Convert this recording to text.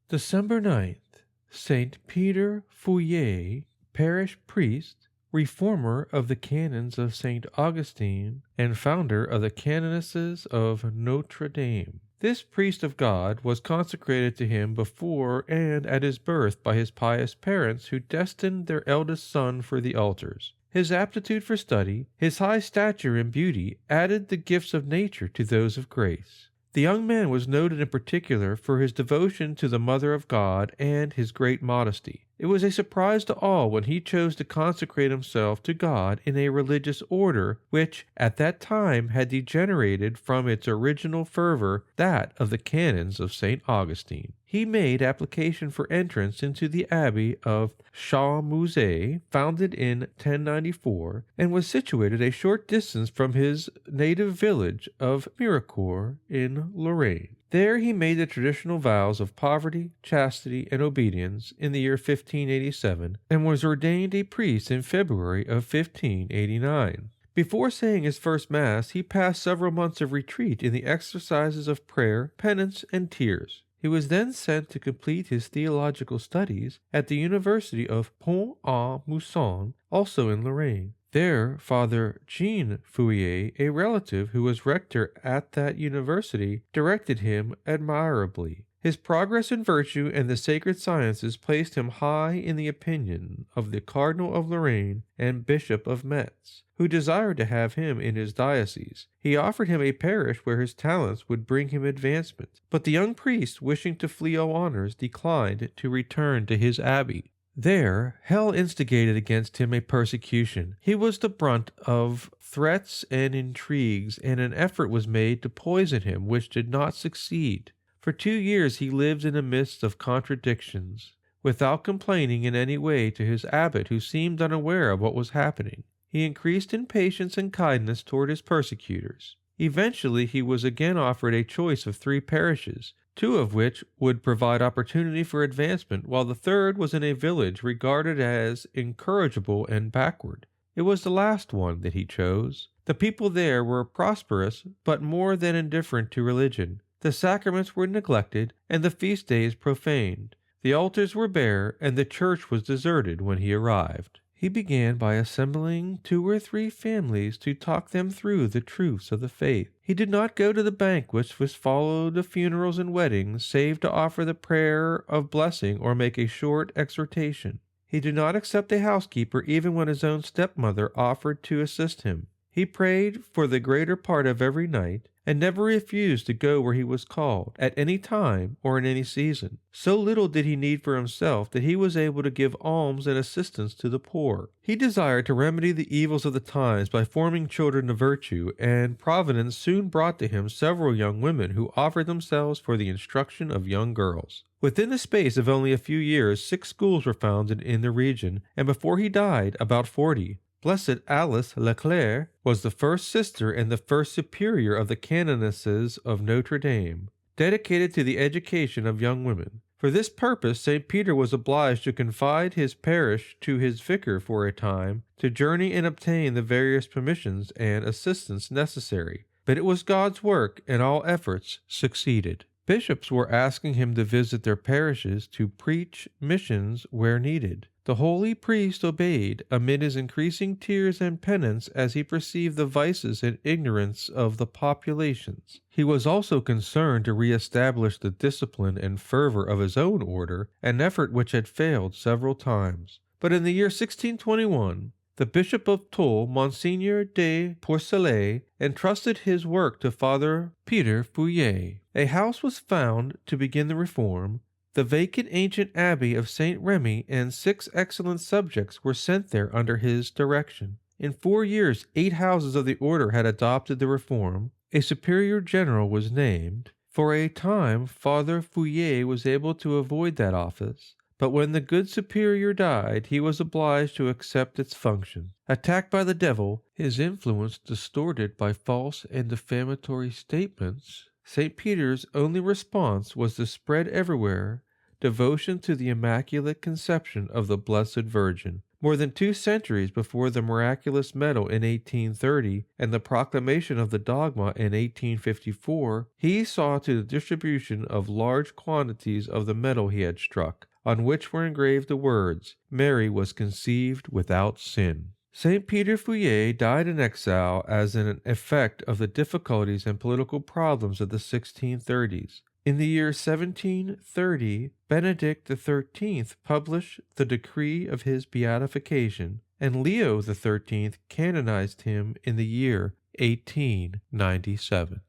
December 9th, Saint Peter Fourier, Parish Priest, reformer of the canons of St. Augustine, and founder of the Canonesses of Notre Dame. This priest of God was consecrated to him before and at his birth by his pious parents who destined their eldest son for the altars. His aptitude for study, his high stature and beauty added the gifts of nature to those of grace. The young man was noted in particular for his devotion to the Mother of God and his great modesty. It was a surprise to all when he chose to consecrate himself to God in a religious order which, at that time, had degenerated from its original fervor, that of the canons of St. Augustine. He made application for entrance into the abbey of Chaumouze, founded in 1094, and was situated a short distance from his native village of Mirecourt in Lorraine. There he made the traditional vows of poverty, chastity, and obedience in the year 1587, and was ordained a priest in February of 1589. Before saying his first Mass, he passed several months of retreat in the exercises of prayer, penance, and tears. He was then sent to complete his theological studies at the University of Pont-à-Mousson, also in Lorraine. There, Father Jean Fourier, a relative who was rector at that university, directed him admirably. His progress in virtue and the sacred sciences placed him high in the opinion of the Cardinal of Lorraine and Bishop of Metz, who desired to have him in his diocese. He offered him a parish where his talents would bring him advancement, but the young priest, wishing to flee all honors, declined to return to his abbey. There, hell instigated against him a persecution. He was the brunt of threats and intrigues, and an effort was made to poison him, which did not succeed. For 2 years he lived in the midst of contradictions, without complaining in any way to his abbot, who seemed unaware of what was happening. He increased in patience and kindness toward his persecutors. Eventually he was again offered a choice of 3 parishes, 2 of which would provide opportunity for advancement, while the third was in a village regarded as incorrigible and backward. It was the last one that he chose. The people there were prosperous, but more than indifferent to religion. The sacraments were neglected, and the feast days profaned. The altars were bare, and the church was deserted when he arrived. He began by assembling 2 or 3 families to talk them through the truths of the faith. He did not go to the banquets which followed the funerals and weddings, save to offer the prayer of blessing or make a short exhortation. He did not accept a housekeeper even when his own stepmother offered to assist him. He prayed for the greater part of every night, and never refused to go where he was called, at any time or in any season. So little did he need for himself that he was able to give alms and assistance to the poor. He desired to remedy the evils of the times by forming children of virtue, and Providence soon brought to him several young women who offered themselves for the instruction of young girls. Within the space of only a few years, 6 schools were founded in the region, and before he died, about 40. Blessed Alice Leclerc was the first sister and the first superior of the Canonesses of Notre Dame, dedicated to the education of young women. For this purpose, St. Peter was obliged to confide his parish to his vicar for a time, to journey and obtain the various permissions and assistance necessary. But it was God's work, and all efforts succeeded. Bishops were asking him to visit their parishes to preach missions where needed. The holy priest obeyed, amid his increasing tears and penance as he perceived the vices and ignorance of the populations. He was also concerned to re-establish the discipline and fervor of his own order, an effort which had failed several times. But in the year 1621, the Bishop of Toul, Monseigneur de Porcelet, entrusted his work to Father Peter Fourier. A house was found to begin the reform. The vacant ancient abbey of St. Remy and 6 excellent subjects were sent there under his direction. In 4 years, 8 houses of the order had adopted the reform. A superior general was named. For a time, Father Fourier was able to avoid that office, but when the good superior died, he was obliged to accept its function. Attacked by the devil, his influence distorted by false and defamatory statements, St. Peter's only response was to spread everywhere devotion to the Immaculate Conception of the Blessed Virgin. More than 2 centuries before the miraculous medal in 1830 and the proclamation of the dogma in 1854, he saw to the distribution of large quantities of the medal he had struck, on which were engraved the words, "Mary was conceived without sin." Saint Peter Fourier died in exile as an effect of the difficulties and political problems of the 1630s. In the year 1730, Benedict XIII published the decree of his beatification, and Leo XIII canonized him in the year 1897.